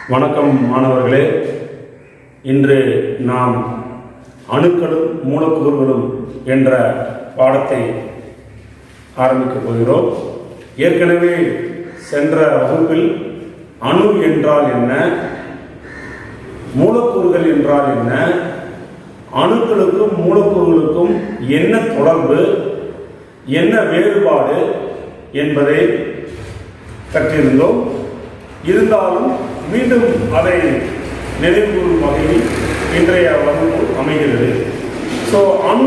வணக்கம் மாணவர்களே. இன்று நாம் அணுக்களும் மூலக்கூறுகளும் என்ற பாடத்தை ஆரம்பிக்கப் போகிறோம். ஏற்கனவே சென்ற வகுப்பில் அணு என்றால் என்ன, மூலக்கூறுகள் என்றால் என்ன, அணுக்களுக்கும் மூலக்கூறுகளுக்கும் என்ன தொடர்பு, என்ன வேறுபாடு என்பதை கற்றிருந்தோம். இருந்தாலும் மீண்டும் அதை நினைவுகூறும் வகையில் இன்றைய வகுப்பு அமைகிறது. அணு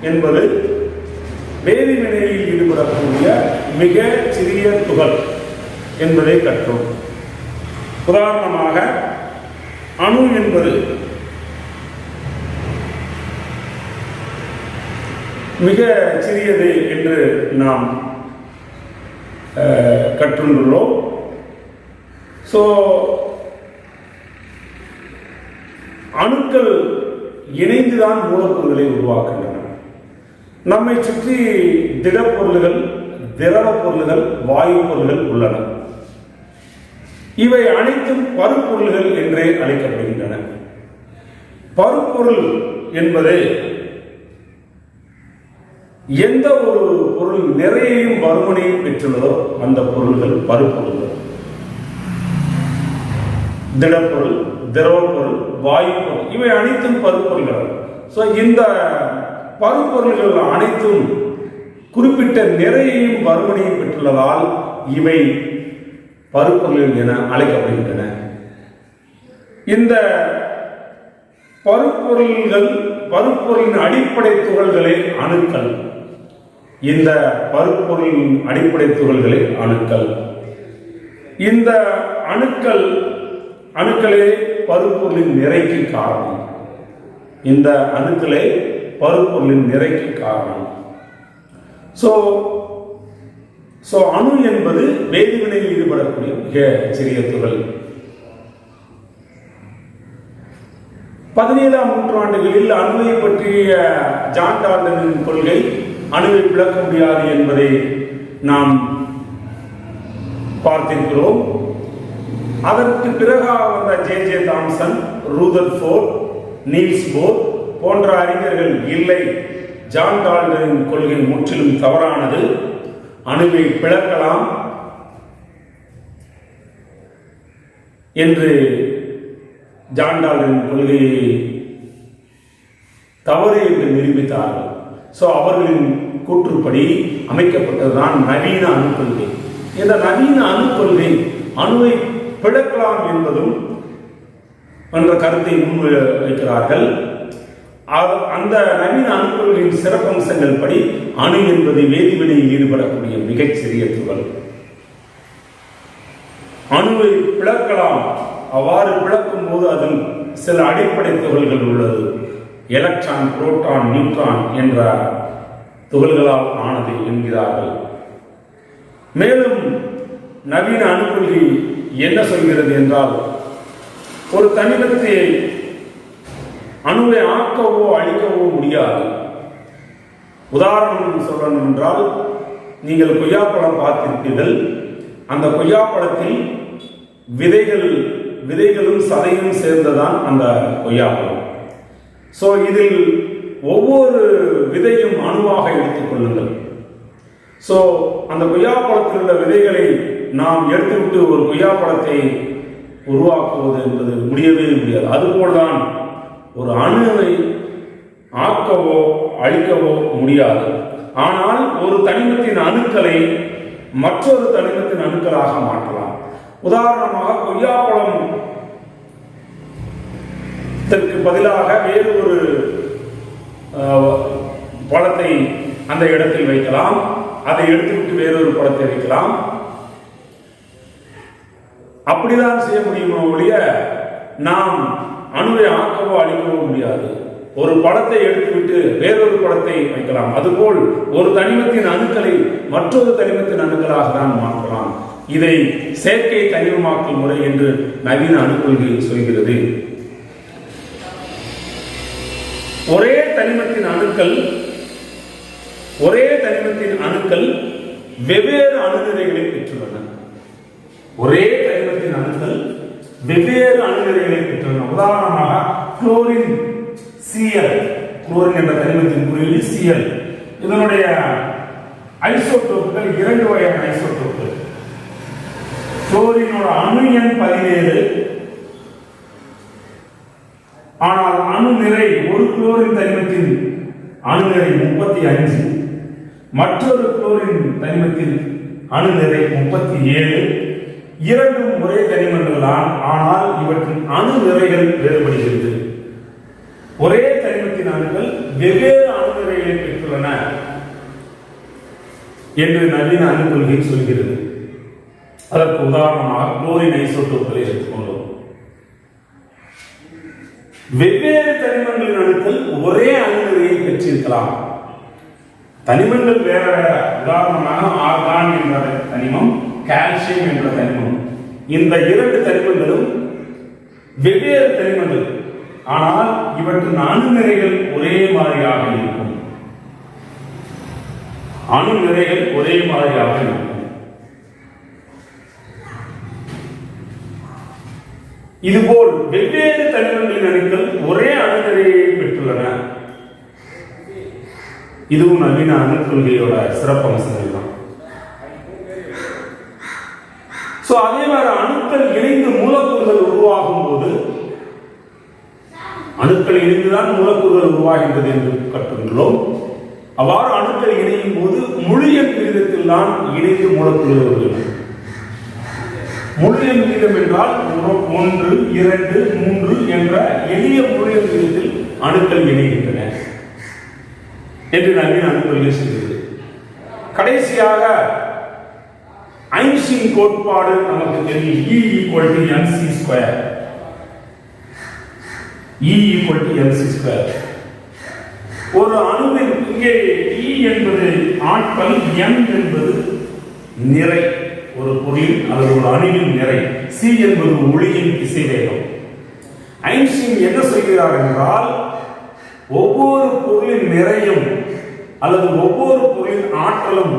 என்பது வேதிவினையில் ஈடுபடக்கூடிய மிக சிறிய துகள் என்பதை கற்றோம். உதாரணமாக அணு என்பது மிக சிறியது என்று நாம் கற்றுள்ளோம். அணுக்கள் இணைந்துதான் மூலக்கூறுகளை உருவாக்குகின்றன. நம்மை சுற்றி திடப்பொருள்கள், திரவ பொருள்கள், வாயு பொருள்கள் உள்ளன. இவை அனைத்தும் பருப்பொருள்கள் என்றே அழைக்கப்படுகின்றன. பருப்பொருள் என்பது எந்த ஒரு பொருள் நிறையையும் பருமனையும் பெற்றுள்ளதோ அந்த பொருள்கள் பருப்பொருள்கள். திடப்பொருள், திரவப்பொருள், வாயு பொருள் இவை அனைத்தும் பருப்பொருள்கள். இந்த பருப்பொருள்கள் அனைத்தும் குறிப்பிட்ட நிறையையும் பருமனையும் பெற்றுள்ளதால் இவை பருப்பொருள்கள் என அழைக்கப்படுகின்றன. இந்த பருப்பொருளின் அடிப்படை துகள்களே அணுக்கள். இந்த பருப்பொருளின் அடிப்படை துகள்களே அணுக்கள். இந்த அணுக்களே பருப்பொருளின் நிறைக்கு காரணம். இந்த அணுக்களே பருப்பொருளின் நிறைக்கு காரணம். அணு என்பது வேதிவினையில் ஈடுபடக்கூடிய மிக சிறிய துகள். 17ஆம் நூற்றாண்டுகளில் அணுவை பற்றிய ஜான் டால்டனின் கொள்கை அணுவை விளக்க முடியாது என்பதை நாம் பார்த்திருக்கிறோம். அதற்கு பிறகு வந்த J Thomson, Rutherford, Niels Bohr போன்ற அறிஞர்கள் இல்லை, ஜான் டால்டனின் கொள்கை முற்றிலும் தவறானது, அணுவை பிளக்கலாம் என்று ஜான் டால்டனின் கொள்கையை தவறு என்று நிரூபித்தார்கள். அவர்களின் கூற்றுப்படி அமைக்கப்பட்டதுதான் நவீன அணுக்கொள்கை. இந்த நவீன அணுக்கொள்கை அணுவை பிளக்கலாம் என்பதும் என்ற கருத்தை முன்வைக்கிறார்கள். அந்த நவீன அணுக்கொள்கையின் சிறப்பம்சங்கள் படி அணு என்பது வேதிவினையில் ஈடுபடக்கூடிய மிகச்சிறிய துகள். அணுவை பிளக்கலாம். அவ்வாறு பிளக்கும் போது அதில் சில அடிப்படை துகள்கள் உள்ளது. எலக்ட்ரான், புரோட்டான், நியூட்ரான் என்ற துகள்களால் ஆனது என்கிறார்கள். மேலும் நவீன அணுக்கொள்கை என்ன சொல்கிறது என்றால், ஒரு தனிமத்தை அணுவை ஆக்கவோ அழிக்கவோ முடியாது. உதாரணம் சொல்லணும் என்றால், நீங்கள் கொய்யாப்பழம் பார்த்திருப்பீர்கள். அந்த கொய்யாப்பழத்தில் விதைகளும் சதையும் சேர்ந்ததான் அந்த கொய்யாப்பழம். இதில் ஒவ்வொரு விதையும் அணுவாக எடுத்துக் கொள்ளுங்கள். அந்த கொய்யாப்பழத்தில் உள்ள விதைகளை நாம் எடுத்துவிட்டு ஒரு கொய்யாப்பழத்தை உருவாக்குவது என்பது முடியவே முடியாது. அதுபோல்தான் ஒரு அணுவை ஆக்கவோ அழிக்கவோ முடியாது. ஆனால் ஒரு தனிமத்தின் அணுக்களை மற்றொரு தனிமத்தின் அணுக்களாக மாற்றலாம். உதாரணமாக கொய்யாப்பழத்திற்கு பதிலாக வேறு ஒரு பழத்தை அந்த இடத்தில் வைக்கலாம். அதை எடுத்துவிட்டு வேறொரு பழத்தை வைக்கலாம். அப்படிதான் செய்ய முடியுமோ ஒழிய நாம் அணுவை ஆக்கவோ அழிக்கவோ முடியாது. ஒரு பழத்தை எடுத்துவிட்டு வேறொரு பழத்தை வைக்கலாம். அதுபோல் ஒரு தனிமத்தின் அணுக்களை மற்றொரு தனிமத்தின் அணுக்களாக தான் மாற்றலாம். இதை செயற்கை தனிமமாக்கல் முறை என்று நவீன அணுக்கொள்கை சொல்கிறது. ஒரே தனிமத்தின் அணுக்கள் வெவ்வேறு அணுநிலைகளை பெற்றுள்ளன. ஒரே தனிமத்தின் அணுக்கள் வெவ்வேறு அணுநிறைகளை பெற்றுள்ளன. உதாரணமாக குளோரின் Cl, குளோரின் என்ற தனிமத்தின் குறியீடு Cl. இதனுடைய ஐசோடோப்புகள் 2 வகையான ஐசோடோப்புகள். குளோரினோட அணு எண் 17, ஆனால் அணு நிறை ஒரு குளோரின் தனிமத்தின் அணு நிறை 35, மற்றொரு குளோரின் தனிமத்தின் அணு நிறை 37. இரண்டும் ஒரே தனிமங்கள் தான், ஆனால் இவற்றின் அணு நிறைகள் வேறுபடுகிறது. ஒரே தனிமத்தின் அணுக்கள் வெவ்வேறு அணு நிறைகளை பெற்றுள்ளன என்று நவீன அணு கொள்கை சொல்கிறது. அதற்கு உதாரணமாக குளோரின் ஐசோடோப்புகளை எடுத்துக்கொண்டோம். வெவ்வேறு தனிமங்களின் அணுக்கள் ஒரே அணு நிறையை பெற்றிருக்கலாம். தனிமங்கள் வேற வேற. உதாரணமாக ஆர்கான் என்ற தனிமம், கால்சியம் என்ற தனிமம். இந்த 2 தனிமங்களும் வெவ்வேறு தனிமங்கள், ஆனால் இவற்றின் அணு நிறைகள் ஒரே மாதிரியாக இருக்கும். அணு நிறைகள் ஒரே மாதிரியாக இருக்கும். இதுபோல் வெவ்வேறு தனிமங்களின் அணுக்கள் ஒரே அணு நிறையை பெற்றுள்ளன. இதுவும் நவீன அணு கொள்கையோட சிறப்பு அம்சங்கள் தான். அதே மாதிரி அணுக்கள் இணைந்து மூலக்கூறுகள் உருவாகும் போது, அணுக்கள் இணைந்துதான் மூலக்கூறுகள் உருவாகின்றது என்று கற்றுள்ளோம். அவ்வாறு அணுக்கள் இணையும் போது முழு எண் விகிதத்தில் தான் இணைந்து மூலக்கூறுகள் வருகின்றன. முழு எண் விகிதம் என்றால் 1, 2, 3 என்ற எளிய முழு எண் விகிதத்தில் அணுக்கள் இணைகின்றன என்று நவீன அணு கொள்கை சொல்கிறது. கடைசியாக ஐன்ஸ்டீன் கோட்பாடு நமக்கு தெரியும். E=mc². E=mc². ஒரு அணுவின் இங்கே E என்பது ஆற்றல், m என்பது நிறை, ஒரு பொருளின் அல்லது ஒரு அணுவின் நிறை, c என்பது ஒளியின் திசைவேகம். ஐன்ஸ்டீன் என்ன சொல்கிறார் என்றால், ஒவ்வொரு பொருளின் நிறையும் அல்லது ஒவ்வொரு பொருளின் ஆற்றலும்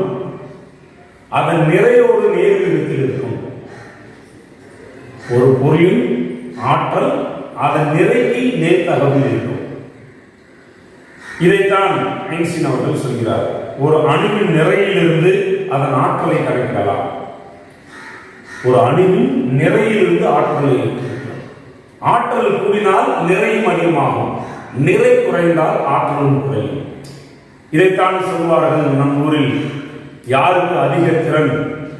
அதன் நிறையோடு நேர் விகிதத்தில் இருக்கும். ஒரு பொருளின் ஆற்றல் அதன் நிறைக்கு நேர்த்தகவில் இருக்கும். இதைத்தான் ஐன்ஸ்டீன் அவர்கள் சொல்கிறார். ஒரு அணுவின் நிறையிலிருந்து அதன் ஆற்றலை கணக்கிடலாம். ஒரு அணுவின் நிறையிலிருந்து ஆற்றலை, ஆற்றல் கூடினால் நிறையும் அதிகமாகும், நிறை குறைந்தால் ஆற்றலும் குறையும். இதைத்தான் சொல்வார்கள், நம் ஊரில் யாருக்கு அதிக திறன்,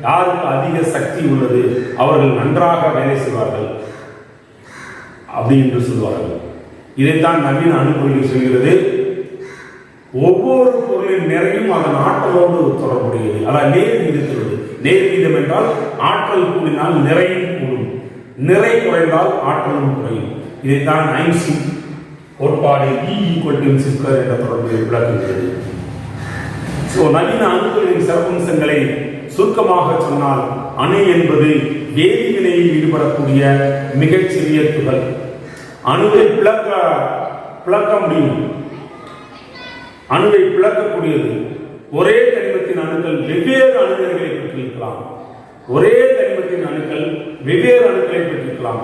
யாருக்கு அதிக சக்தி உள்ளது, அவர்கள் நன்றாக வேலை செய்வார்கள் அப்படி என்று சொல்வார்கள். இதைத்தான் நவீன அணு கொள்கை சொல்கிறது. ஒவ்வொரு பொருளின் நிறையும் அதன் ஆற்றலோடு தொடர்புடையது. அதாவது நேர் விகிதத்தில் உள்ளது. நேர் விகிதம் என்றால் ஆற்றல் கூடினால் நிறையும் கூடும், நிறை குறைந்தால் ஆற்றலும் குறையும். இதைத்தான் ஐன்ஸ்டீன் கோட்பாடு E=mc² என்ற தொடர்பை விளக்குகிறது. நவீன அணுக்களின் சிறப்பம்சங்களை சுருக்கமாக சொன்னால், அணு என்பது வேதிவினையில் ஈடுபடக்கூடிய மிகச்சிறிய துகள். அணுவை பிளக்க முடியும், அணுவை பிளக்கக்கூடியது. ஒரே தனிமத்தின் அணுக்கள் வெவ்வேறு அணுநிலைகளை பெற்றிருக்கலாம். ஒரே தனிமத்தின் அணுக்கள் வெவ்வேறு அணுக்களை பெற்றிருக்கலாம்.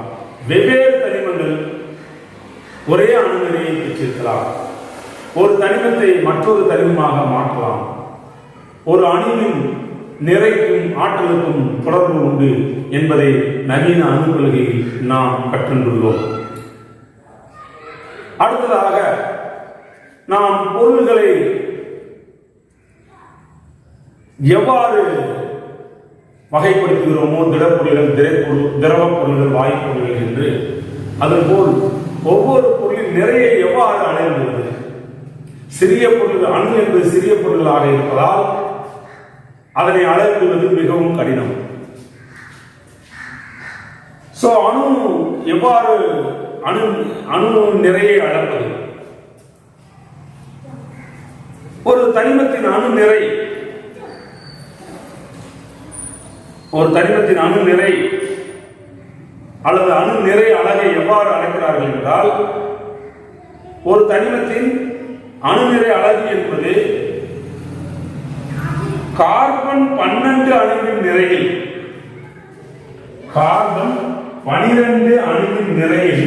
வெவ்வேறு தனிமங்கள் ஒரே அணுநிலையை பெற்றிருக்கலாம். ஒரு தனிமத்தை மற்றொரு தனிமமாக மாற்றலாம். ஒரு அணுவின் நிறைக்கும் ஆற்றலுக்கும் தொடர்பு உண்டு என்பதை நவீன அணு கொள்கையில் நாம் கற்றுள்ளோம். அடுத்ததாக நாம் பொருள்களை எவ்வாறு வகைப்படுத்துகிறோமோ, திடப்பொருள்கள், திரவ பொருள்கள், வாயு பொருள்கள் என்று, அதுபோல் ஒவ்வொரு பொருளின் நிறையை எவ்வாறு அளவிடுவது. சிறிய பொருள், அணு என்பது சிறிய பொருள்களாக இருப்பதால் அதனை அளவிடுவது மிகவும் கடினம். அணு எவ்வாறு அணு நிறையை அளப்பது? ஒரு தனிமத்தின் அணு நிறை, ஒரு தனிமத்தின் அணு நிறை அல்லது அணு நிறை அலகை எவ்வாறு அளக்கிறார்கள் என்றால், ஒரு தனிமத்தின் அணு நிறை அலகு என்பது கார்பன் 12 அணுவின் நிறையில், கார்பன் 12 அணுவின் நிறையில்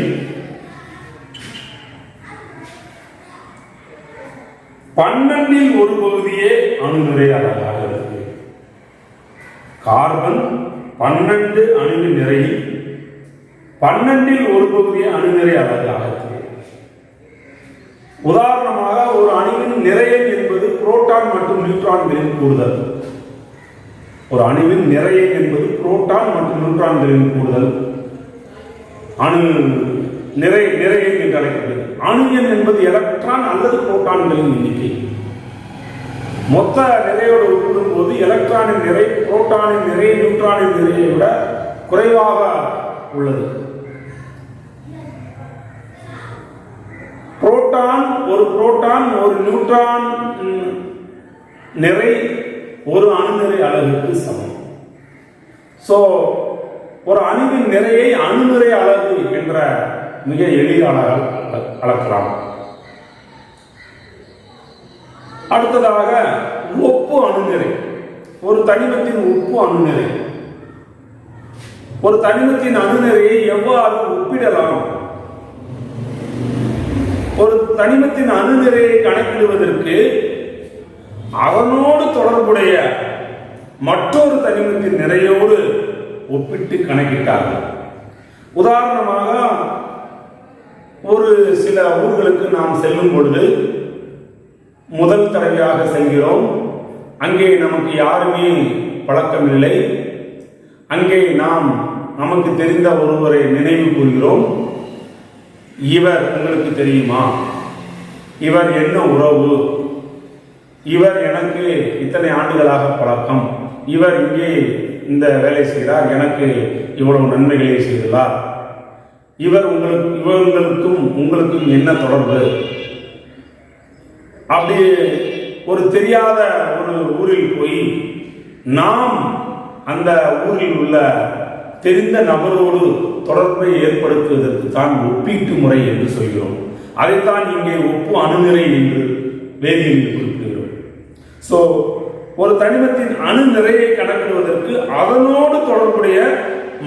12 ஒரு பகுதியே அணு நிறை அலகாக இருக்கு. கார்பன் 12 அணுவின் நிறையில் 12 ஒரு பகுதியே அணு நிறை அலகாக இருக்கு. உதாரணமாக ஒரு அணுவின் நிறையம் என்பது புரோட்டான் மற்றும் நியூட்ரான்களின் கூடுதல். ஒரு அணுவின் நிறையம் என்பது புரோட்டான் மற்றும் நியூட்ரான்களின் கூடுதல் அணு நிறையம் என்று அழைக்கப்படுகிறது. அணு எண் என்பது எலக்ட்ரான் அல்லது புரோட்டான்களின் எண்ணிக்கை. மொத்த நிறையோடு ஒப்பிடும் போது எலக்ட்ரானின் நிறை புரோட்டானின் நிறை நியூட்ரானின் நிறையை விட குறைவாக உள்ளது. புரோட்டான் ஒரு நியூட்ரான் நிறை ஒரு அணு நிறை அலகுக்கு சமம். சோ ஒரு அணுவின் நிறையை அணு நிறை அலகு என்ற மிக எளிய அளக்கலாம். அடுத்ததாக ஒப்பு அணுநிறை. ஒரு தனிமத்தின் ஒப்பு அணுநிறை. ஒரு தனிமத்தின் அணுநிறையை எவ்வாறு ஒப்பிடலாம்? ஒரு தனிமத்தின் அணுநிறையை கணக்கிடுவதற்கு அதனோடு தொடர்புடைய மற்றொரு தனிமத்தின் நிறையோடு ஒப்பிட்டு கணக்கிட்டார்கள். உதாரணமாக ஒரு சில ஊர்களுக்கு நாம் செல்லும் பொழுது முதல் தடவையாக செல்கிறோம். அங்கே நமக்கு யாருமே பழக்கமில்லை. அங்கே நாம் நமக்கு தெரிந்த ஒருவரை நினைவு கூறுகிறோம். இவர் உங்களுக்கு தெரியுமா? இவர் என்ன உறவு? இவர் எனக்கு இத்தனை ஆண்டுகளாக பழக்கம். இவர் இங்கே இந்த வேலை செய்கிறார், எனக்கு இவ்வளவு நன்மைகளை செய்துள்ளார். இவர்களுக்கும் உங்களுக்கும் என்ன தொடர்பு? அப்படி ஒரு தெரியாத ஒரு ஊரில் போய் நாம் அந்த ஊரில் உள்ள தெரிந்த நபரோடு தொடர்பை ஏற்படுத்துவதற்கு தான் ஒப்பீட்டு முறை என்று சொல்கிறோம். அதைத்தான் இங்கே ஒப்பு அணுநிறை என்று வேதியியலில் குறிப்பிடுகிறோம். சோ ஒரு தனிமத்தின் அணு நிறையை கணக்கிடுவதற்கு அதனோடு தொடர்புடைய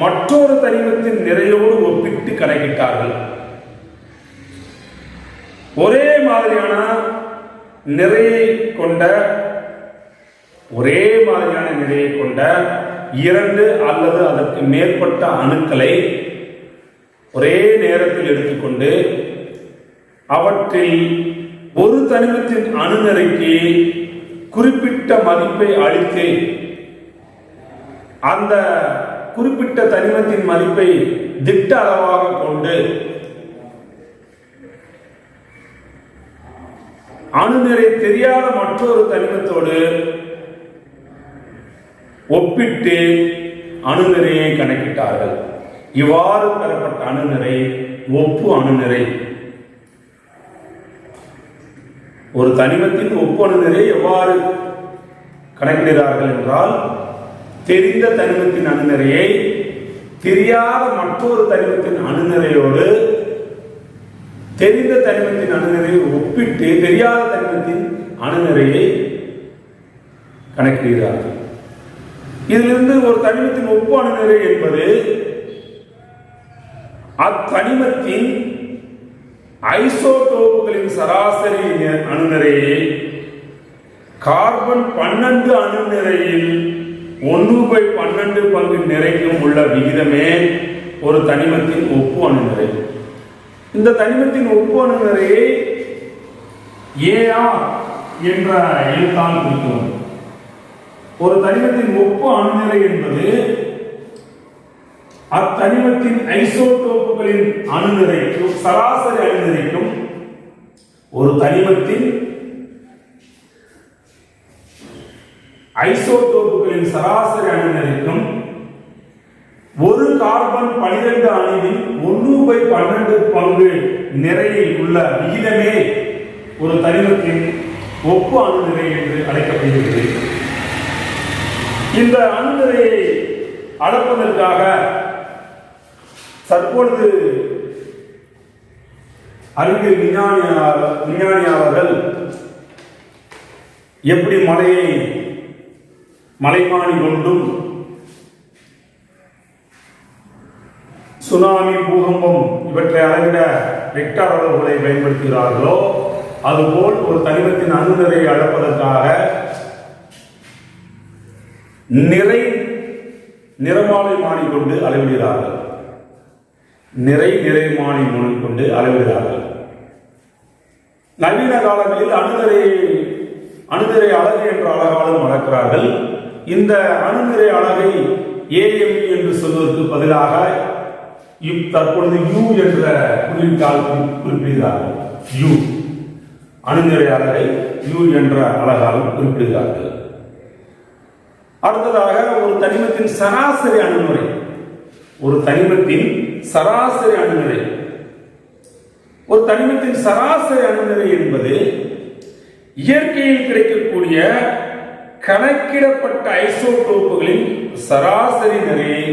மற்றொரு தனிமத்தின் நிறையோடு ஒப்பிட்டு கணக்கிட்டார்கள். ஒரே மாதிரியான நிறையை கொண்ட இரண்டு அல்லது அதற்கு மேற்பட்ட அணுக்களை ஒரே நேரத்தில் எடுத்துக்கொண்டு அவற்றில் ஒரு தனிமத்தின் அணு நிறைக்கு குறிப்பிட்ட மதிப்பை அளித்து அந்த குறிப்பிட்ட தனிமத்தின் மதிப்பை திட்ட அளவாக கொண்டு அணு நிறை தெரியாத மற்றொரு தனிமத்தோடு ஒப்பிட்டு அணு நிறையை கணக்கிட்டார்கள். இவ்வாறு பெறப்பட்ட அணு நிறை ஒப்பு அணு நிறை. ஒரு தனிமத்தின் ஒப்பு அணு நிறை எவ்வாறு கணக்கிடுகிறார்கள் என்றால், தெரிந்த தனிமத்தின் அணு நிறையை தெரியாத மற்றொரு தனிமத்தின் அணு நிறையோடு தெரிந்த தனிமத்தின் அணு நிறையை ஒப்பிட்டு தெரியாத தனிமத்தின் அணு நிறையை கணக்கிடுகிறார்கள். இதிலிருந்து ஒரு தனிமத்தின் ஒப்பு அணு நிறை என்பது அத்தனிமத்தின் ஐசோடோப்புகளின் சராசரி அணு நிறையை கார்பன் 12 அணு நிறையில் 1/12 பங்கு நிறைக்கும் உள்ள விகிதமே ஒரு தனிமத்தின் ஒப்பு அணு நிறை. இந்த தனிமத்தின் ஒப்பு அணு நிறையை AR என்ற எழுத்தால் குறிக்கும். ஒரு தனிமத்தின் ஒப்பு அணு நிறை என்பது அத்தனிமத்தின் ஐசோடோப்புகளின் அணு நிறைக்கும் சராசரி அணு நிறைக்கும் ஒரு தனிமத்தின் ஐசோடோப்புகளின் சராசரி அணு நிறைக்கும் ஒரு கார்பன் 12 அணுவின் 1/12 பங்கு நிறையில் உள்ள விகிதமே ஒரு தனிமத்தின் ஒப்பு அணு நிறை என்று அழைக்கப்படுகிறது. இந்த அணு நிறையை அளப்பதற்காக தற்பொழுது அறிவியல் விஞ்ஞானியாளர்கள் எப்படி மலையை மலைமானி கொண்டும் சுனாமி, பூகம்பம் இவற்றை அளவிட வெக்டார் அளவுகளை பயன்படுத்துகிறார்களோ அதுபோல் ஒரு தனிமத்தின் அணுநிறையை அளப்பதற்காக நிறமாலை கொண்டு அளவிடுகிறார்கள். நிறைமானி கொண்டு அளவிடுகிறார்கள். நவீன காலங்களில் அணுநிறை அலகு என்ற அலகாலும் அளக்கிறார்கள். இந்த அணுநிறை அலகை AME என்று சொல்வதற்கு பதிலாக தற்பொழுது U என்ற குறியீட்டால் குறிப்பிடுகிறார்கள். U அணுநிறை அலகை U என்ற அலகாலும் குறிப்பிடுகிறார்கள். அடுத்ததாக ஒரு தனிமத்தின் சராசரி அணுநிறை, ஒரு தனிமத்தின் சராசரி அணுநிறை என்பது இயற்கையில் கிடைக்கக்கூடிய கணக்கிடப்பட்ட ஐசோடோப்புகளின் சராசரி நிறையை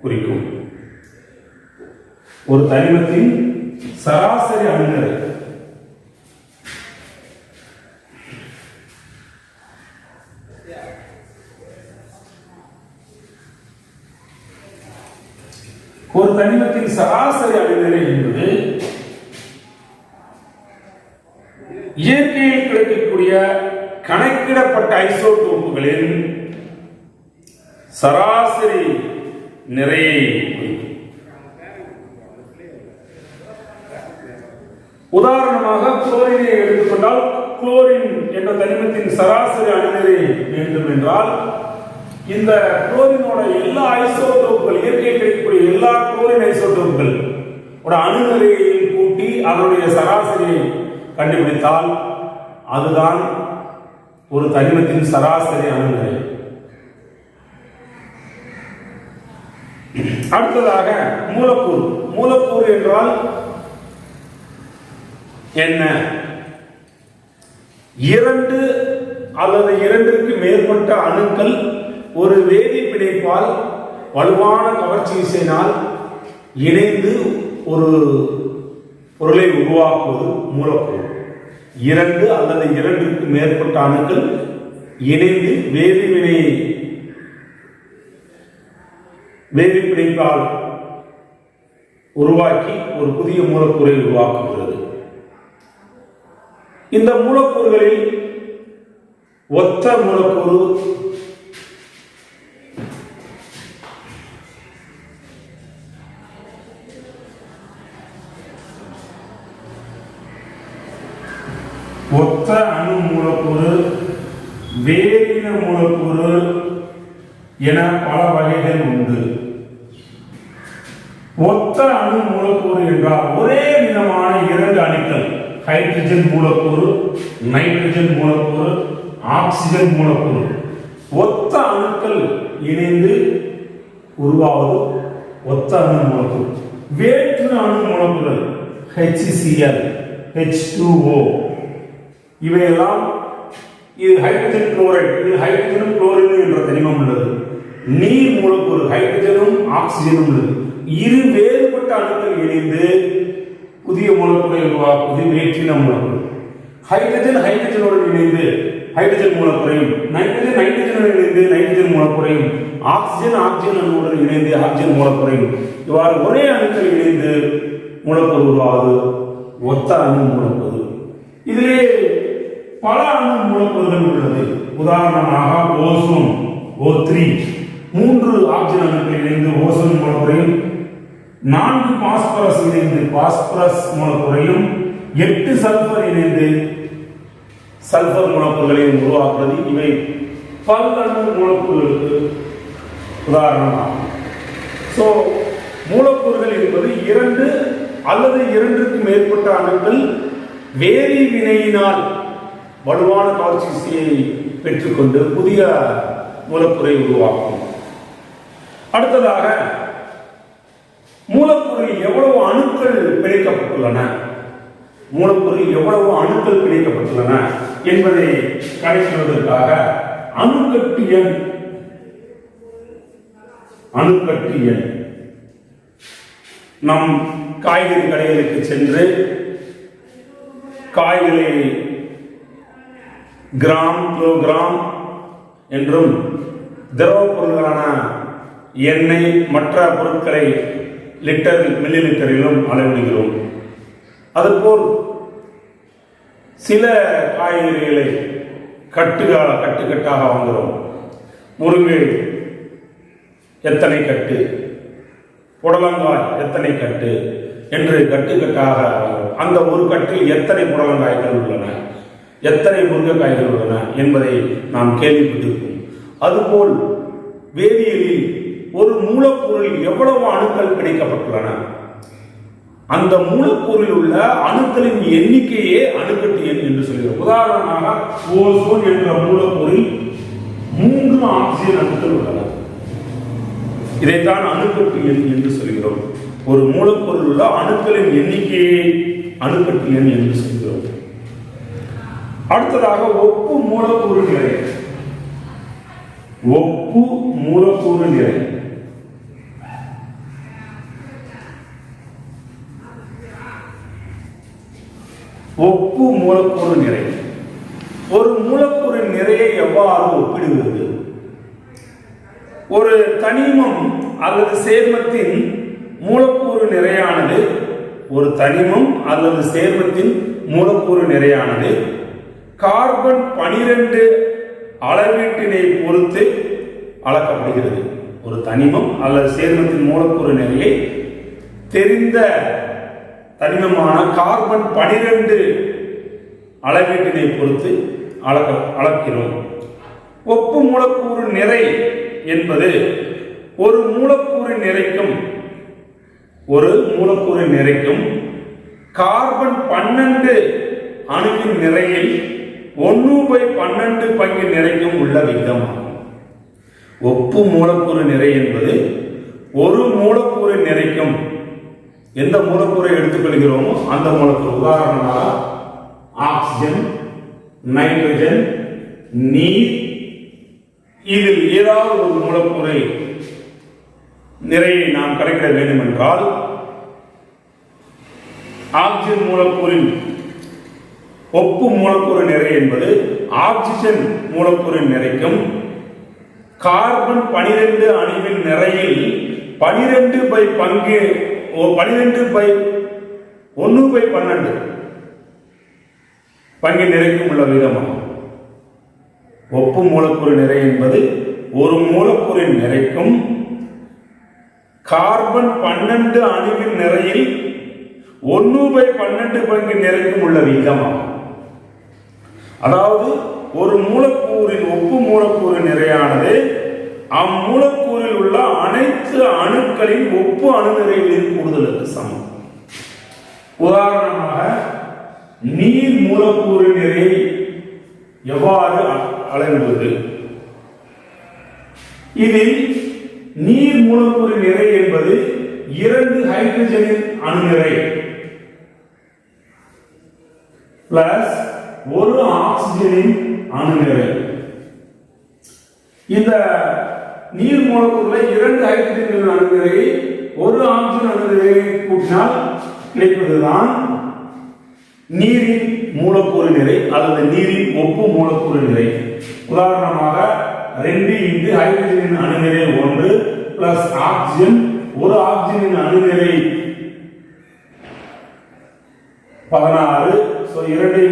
குறிக்கும். ஒரு தனிமத்தின் சராசரி அணுநிறை என்பது இயற்கையில் கிடைக்கக்கூடிய கணக்கிடப்பட்ட ஐசோடோப்புகளின் சராசரி நிறையை குறிக்கும். உதாரணமாக குளோரினை எடுத்துக்கொண்டால், குளோரின் என்ற தனிமத்தின் சராசரி அணுநிறை வேண்டும் என்றால் இந்த குளோரினோட எல்லா ஐசோடோப்புகள், இயற்கையில் கிடைக்கக்கூடிய எல்லா குளோரின் ஐசோடோப்புகள் அணுநிலையையும் கூட்டி அதனுடைய சராசரியை கண்டுபிடித்தால் அதுதான் ஒரு தனிமத்தின் சராசரி அணுநிலை. அடுத்ததாக மூலக்கூறு என்றால் என்ன? இரண்டு அல்லது இரண்டிற்கு மேற்பட்ட அணுக்கள் ஒரு வேதி பிணைப்பால் வலுவான கவர்ச்சி விசையினால் இணைந்து ஒரு பொருளை உருவாக்குவது மூலக்கூறு. இரண்டு அல்லது இரண்டிற்கு மேற்பட்ட அணுக்கள் இணைந்து வேதி பிணைப்பால் உருவாக்கி ஒரு புதிய மூலக்கூறை உருவாக்குகிறது. இந்த மூலக்கூறுகளில் ஒத்த மூலக்கூறு, ஒத்த அணு மூலக்கூறு, வேதியின மூலக்கூறு என பல வகைகள் உண்டு. ஒத்த அணு மூலக்கூறு என்றால் ஒரே விதமான இரண்டு அணுக்கள், ஹைட்ரஜன் மூலக்கூறு, நைட்ரஜன் மூலக்கூறு, ஆக்சிஜன் மூலக்கூறு, ஒத்த அணுக்கள் இணைந்து உருவாவது ஒத்த அணு மூலக்கூறு. வேற்று அணு மூலக்கூறுகள் HCl, H2O இவையெல்லாம், இது ஹைட்ரஜன் குளோரைடு, இது ஹைட்ரஜனும் குளோரினும் என்ற தனிமம் உள்ளது. நீர் மூலக்கூறு ஹைட்ரஜனும் ஆக்சிஜனும் உள்ளது. இரு வேறுபட்ட அணுக்கள் இணைந்து புதிய மூலக்கூறை உருவாக்குவது வேற்றின மூலக்கூறு. ஹைட்ரஜனுடன் இணைந்து ஹைட்ரஜன் மூலக்கூறையும், நைட்ரஜனுடன் இணைந்து நைட்ரஜன் மூலக்கூறையும், ஆக்சிஜன் அணுவுடன் இணைந்து ஆக்சிஜன் மூலக்கூறையும், இவ்வாறு ஒரே அணுக்கள் இணைந்து மூலக்கூறு உருவாவது ஒத்த அணு மூலக்கூறு. இதிலே பல அணு மூலக்கூறுகள் உள்ளது. உதாரணமாக ஓசோன், O3, 3 ஆக்சிஜன் அணுக்கள் இணைந்து ஓசோன் மூலக்கூறையும், 4 பாஸ்பரஸ் இணைந்து பாஸ்பரஸ் மூலக்கூறையும், 8 சல்பர் இணைந்து சல்பர் மூலக்கூறுகளையும் உருவாக்குவது. இவை பல்லணு மூலக்கூறுகளுக்கு உதாரணமாகும். ஸோ மூலக்கூறுகள் என்பது இரண்டு அல்லது இரண்டுக்கு மேற்பட்ட அணுக்கள் வேதி வினையினால் வலுவான கவர்ச்சி விசையை பெற்றுக்கொண்டு புதிய மூலக்கூறை உருவாக்கும். அடுத்ததாக மூலக்கூறில் எவ்வளவு அணுக்கள் பிணைக்கப்பட்டுள்ளன, என்பதை கணக்கிடுவதற்காக அணுக்கட்டு எண் நம் காய்கறி கடைகளுக்கு சென்று காய்களை கிராம், கிலோகிராம் என்றும் திரவ பொருள்களான எண்ணெய் மற்ற பொருட்களை மில்லி லிட்டரிலும் அளவிடுகிறோம். அதுபோல் சில காய்கறிகளை கட்டுக்கட்டாக வாங்குகிறோம். முருங்கை எத்தனை கட்டு, புடலங்காய் எத்தனை கட்டு என்று கட்டுக்கட்டாக அந்த ஒரு கட்டில் எத்தனை புடலங்காய்கள் உள்ளன, எத்தனை முருங்கைக்காய்கள் உள்ளன என்பதை நாம் கேள்விப்பட்டிருப்போம். அதுபோல் வேதியியலில் ஒரு மூலப்பொருளில் எவ்வளவு அணுக்கள் கிடைக்கப்பட்டுள்ளன, அந்த மூலப்பொருளில் உள்ள அணுக்களின் எண்ணிக்கையே அணுக்கட்டு எண் என்று சொல்கிறோம். உதாரணமாக ஓசோன் என்ற மூலப்பொருள் 3 ஆக்சிஜன் அணுக்கள் உள்ளன. இதைத்தான் அணுக்கட்டு எண் என்று சொல்கிறோம். ஒரு மூலப்பொருள் உள்ள அணுக்களின் எண்ணிக்கையை அணுக்கட்டு எண் என்று சொல்கிறோம். அடுத்ததாக ஒப்பு மூலக்கூறு நிறை. ஒப்பு மூலக்கூறு நிறை ஒப்பு மூலக்கூறு நிறை. ஒரு மூலக்கூறு நிறையை எவ்வாறு ஒப்பிடுகிறது? ஒரு தனிமம் அல்லது சேர்மத்தின் மூலக்கூறு நிறையானது மூலக்கூறு நிறையானது கார்பன் 12 அளவீட்டினை பொறுத்து அளக்கப்படுகிறது. ஒரு தனிமம் அல்லது சேர்மத்தின் மூலக்கூறு நிறையை தெரிந்த தனிமமான கார்பன் 12 அளவீட்டினை பொறுத்து அளக்கிறோம். ஒப்பு மூலக்கூறு நிறை என்பது ஒரு மூலக்கூறு நிறைக்கும் கார்பன் 12 அணுவின் நிறையில் 1/12 பங்கு நிறைக்கும் உள்ள விகிதமாகும். ஒப்பு மூலக்கூறு நிறை என்பது ஒரு மூலக்கூறு நிறைக்கும் எந்த மூலக்கூறை எடுத்துக்கொள்கிறோமோ அந்த மூலக்கூறு. உதாரணமாக ஆக்சிஜன், நைட்ரஜன், நீர், இதில் ஏதாவது ஒரு மூலக்கூறை நிறையை நாம் கணக்கிட வேண்டும் என்றால் ஆக்சிஜன் மூலக்கூறின் ஒப்பு மூலக்கூறு நிறை என்பது ஆக்சிஜன் மூலக்கூறின் நிறைக்கும் கார்பன் 12 அணுவின் நிறையில் 12/1/12 பங்கு நிறைக்கும் உள்ள விதமாகும். ஒப்பு மூலக்கூறு நிறை என்பது ஒரு மூலக்கூறின் நிறைக்கும் கார்பன் 12 அணுவின் நிறையில் 1/12 பங்கு நிறைக்கும் உள்ள விகிதமாகும். அதாவது ஒரு மூலக்கூறின் ஒப்பு மூலக்கூறு நிறையானது அம்மூலக்கூறில் உள்ள அனைத்து அணுக்களின் ஒப்பு அணுநிறைகளின் கூடுதலுக்கு சமம். உதாரணமாக நீர் மூலக்கூறு நிறை எவ்வாறு அளவிடுவது? இதில் நீர் மூலக்கூறு நிறை என்பது 2 ஹைட்ரஜனின் அணுநிறை பிளஸ் 1 ஆக்சிஜனின் அணுநிறை. இந்த நீர் மூலக்கூறுல 2 ஹைட்ரஜன் அணுநிறையை 1 ஆக்சிஜன் அணுநிறையை கூட்டினால் கிடைப்பதுதான் நீரின் மூலக்கூறு நிறை அல்லது நீரின் ஒப்பு மூலக்கூறு நிறை. உதாரணமாக 2 × ஹைட்ரஜனின் அணுநிறை 1 பிளஸ் ஆக்சிஜன் 1 ஆக்சிஜனின் அணுநிறை 16. 2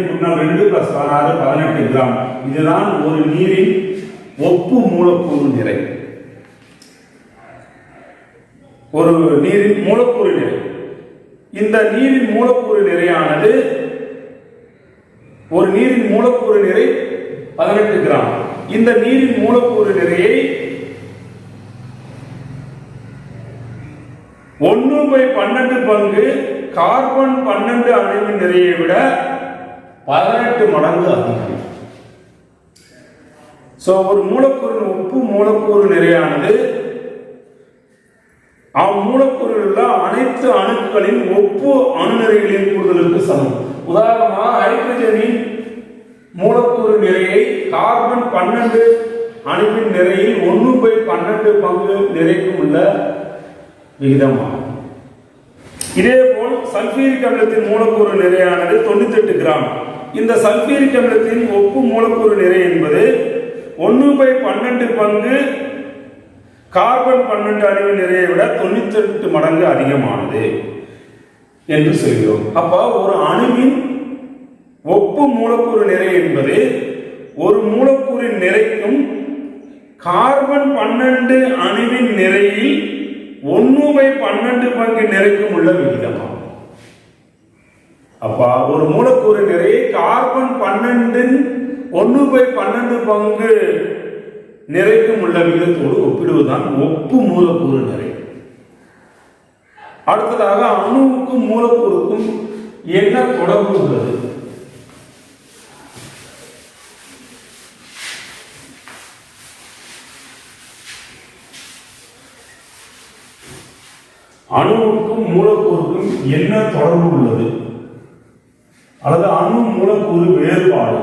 2 plus 16 18 gram. இதுதான் ஒரு நீரின் ஒப்பு மூலக்கூறு நிறை. ஒரு நீரின் மூலக்கூறு நிறை. இந்த நீரின் மூலக்கூறு நிறையானது ஒரு நீரின் மூலக்கூறு நிறை 18 கிராம். இந்த நீரின் மூலக்கூறு நிறையை 1/12 பங்கு கார்பன் 12 அணுவின் நிறையை விட 18 மடங்கு அதிகம். ஒரு மூலக்கூறின் ஒப்பு மூலக்கூறு நிறையானது அம்மூலக்கூறில் உள்ள அனைத்து அணுக்களின் ஒப்பு அணுநிறைகளின் கூடுதலுக்கு சமம். உதாரணமாக ஹைட்ரஜனின் மூலக்கூறு நிறையை கார்பன் 12 அணுவின் நிறையில் 1/12 பங்கு நிறைக்கும் உள்ள விகிதமாகும். இதேபோல் சல்பூரிக் அமிலத்தின் மூலக்கூறு நிறையானது 98 கிராம். இந்த சல்பூரிக் அமிலத்தின் ஒப்பு மூலக்கூறு நிறை என்பது 1/12 பங்கு கார்பன் 12 அணுவின் நிறையை விட 98 மடங்கு அதிகமானது என்று சொல்கிறோம். அப்ப ஒரு அணுவின் ஒப்பு மூலக்கூறு நிறை என்பது ஒரு மூலக்கூறின் நிறைக்கும் கார்பன் 12 அணுவின் நிறையில் 1/12 பங்கு நிறைக்கும் உள்ள விகிதமாகும். அப்ப ஒரு மூலக்கூறு நிறையை கார்பன் 12 1/12 பங்கு நிறைக்கும் உள்ள விகிதத்தோடு ஒப்பிடுவதுதான் ஒப்பு மூலக்கூறு நிறை. அடுத்ததாக அணுவுக்கும் மூலக்கூறுக்கும் என்ன தொடர்பு உள்ளது? அணுவுக்கும் மூலக்கூறுக்கும் என்ன தொடர்பு உள்ளது அல்லது அணு மூலக்கூறு வேறுபாடு?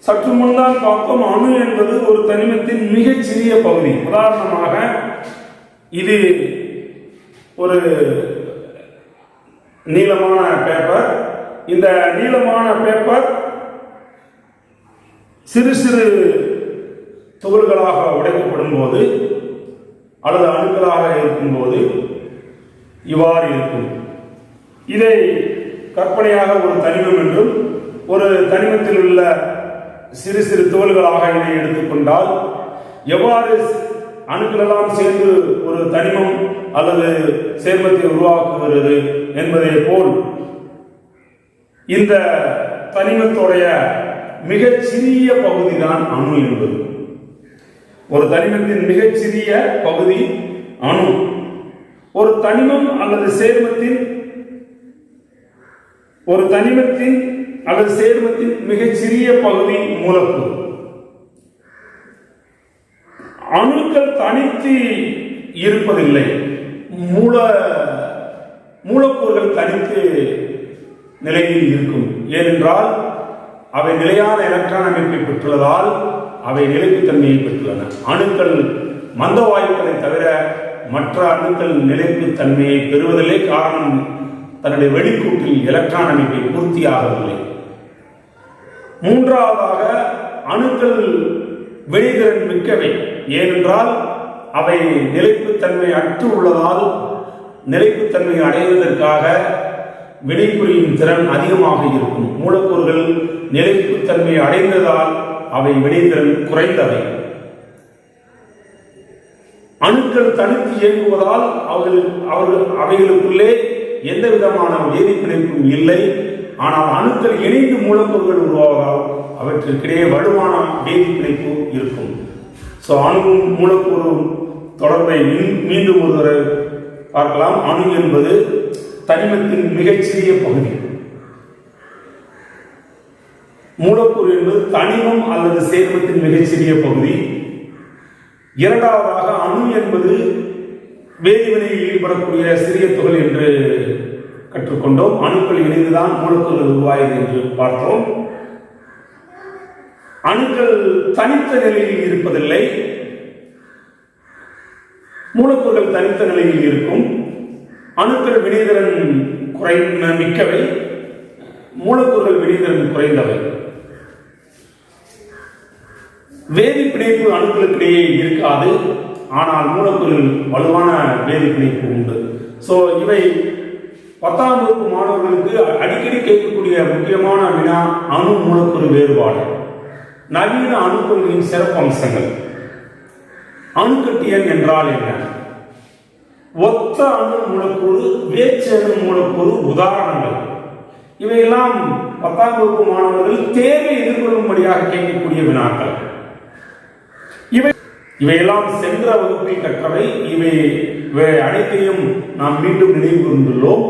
சற்று முன்னால் பார்த்தோம், அணு என்பது ஒரு தனிமத்தின் மிகச் சிறிய பகுதி. உதாரணமாக இது ஒரு நீளமான பேப்பர். இந்த நீளமான பேப்பர் சிறு சிறு துகள்களாக உடைக்கப்படும் போது அல்லது அணுக்களாக இருக்கும்போது இவ்வாறு இருக்கும். இதை கற்பனையாக ஒரு தனிமம் என்றும், ஒரு தனிமத்தில் உள்ள சிறு சிறு துகள்களாக இதை எடுத்துக்கொண்டால் எவ்வாறு அணுக்களெல்லாம் சேர்ந்து ஒரு தனிமம் அல்லது சேர்மத்தை உருவாக்குகிறது என்பதை போல் இந்த தனிமத்துடைய மிகச் சிறிய பகுதி தான் அணு என்பது. ஒரு தனிமத்தின் மிகச்சிறிய பகுதி அணு. ஒரு தனிமம் அல்லது சேர்மத்தின் மிகச்சிறிய பகுதி மூலக்கூறு. அணுக்கள் தனித்து இருப்பதில்லை. மூலக்கூறுகள் தனித்து நிலையில் இருக்கும். ஏனென்றால் அவை நிலையான எலக்ட்ரான் அமைப்பை பெற்றுள்ளதால் அவை நிலைப்புத்தன்மையை பெற்றுள்ளன. அணுக்கள் மந்த வாயுக்களை தவிர மற்ற அணுக்கள் நிலைப்புத்தன்மையை பெறுவதில்லை. காரணம், தன்னுடைய வெளிக்கூட்டில் எலக்ட்ரான் அமைப்பை பூர்த்தியாகவில்லை. மூன்றாவதாக, அணுக்கள் வெளிதிறன் மிக்கவை. ஏனென்றால் அவை நிலைப்புத்தன்மை அற்று உள்ளதால் நிலைப்புத்தன்மை அடைவதற்காக வினைபுரியும் திறன் அதிகமாக இருக்கும். மூலக்கூறுகள் நிலைப்புத்தன்மை அடைந்ததால் அவை வினைத்திறன் குறைந்தவை. அணுக்கள் தனித்து இயங்குவதால் அவைகளுக்குள்ளே எந்த விதமான வேதிப்பிணைப்பும் இல்லை. ஆனால் அணுக்கள் இணைந்து மூலக்கூறுகள் உருவாவதால் அவற்றிற்கிடையே வலுவான வேதிப்பிணைப்பு இருக்கும். ஸோ அணுவும் மூலக்கூறும் தொடர்பை மீண்டும் ஒரு தடவை பார்க்கலாம். அணு என்பது தனிமத்தின் மிகச்சிறிய பகுதி. மூலக்கூறு என்பது தனிமம் அல்லது சேர்மத்தின் மிகச்சிறிய பகுதி. இரண்டாவதாக, அணு என்பது வேதிவினையில் ஈடுபடக்கூடிய சிறிய துகள் என்று கற்றுக்கொண்டோம். அணுக்கள் இணைந்துதான் மூலக்கூறுகள் உருவாயது என்று பார்த்தோம். அணுக்கள் தனித்த நிலையில் இருப்பதில்லை. மூலக்கூறுகள் தனித்த நிலையில் இருக்கும். அணுக்கள் வினைதிறன் மிக்கவை, மூலக்கூறுகள் வினைதிறன் குறைந்தவை. வேதி பிணைப்பு அணுக்களுக்கிடையே இருக்காது. ஆனால் மூலக்கூறுகள் வலுவான வேதி பிணைப்பு உண்டு. ஸோ இவை 10ஆம் வகுப்பு மாணவர்களுக்கு அடிக்கடி கேட்கக்கூடிய முக்கியமான வினா, அணு மூலக்கூறு வேறுபாடு, நவீன அணுக்களின் சிறப்பு அம்சங்கள், அணுக்கட்டியன் என்றால் என்ன, ஒத்த அணு மூலக்கூறு, வேற்று அணு மூலக்கூறு உதாரணங்கள், இவையெல்லாம் 10ஆம் வகுப்பு மாணவர்கள் தேர்வை எதிர்கொள்ளும்படியாக கேட்கக்கூடிய வினாக்கள். இவையெல்லாம் சென்ற வகுப்பில் கற்றவை. இவை அனைத்தையும் நாம் மீண்டும் நினைவு கூர்ந்துள்ளோம்.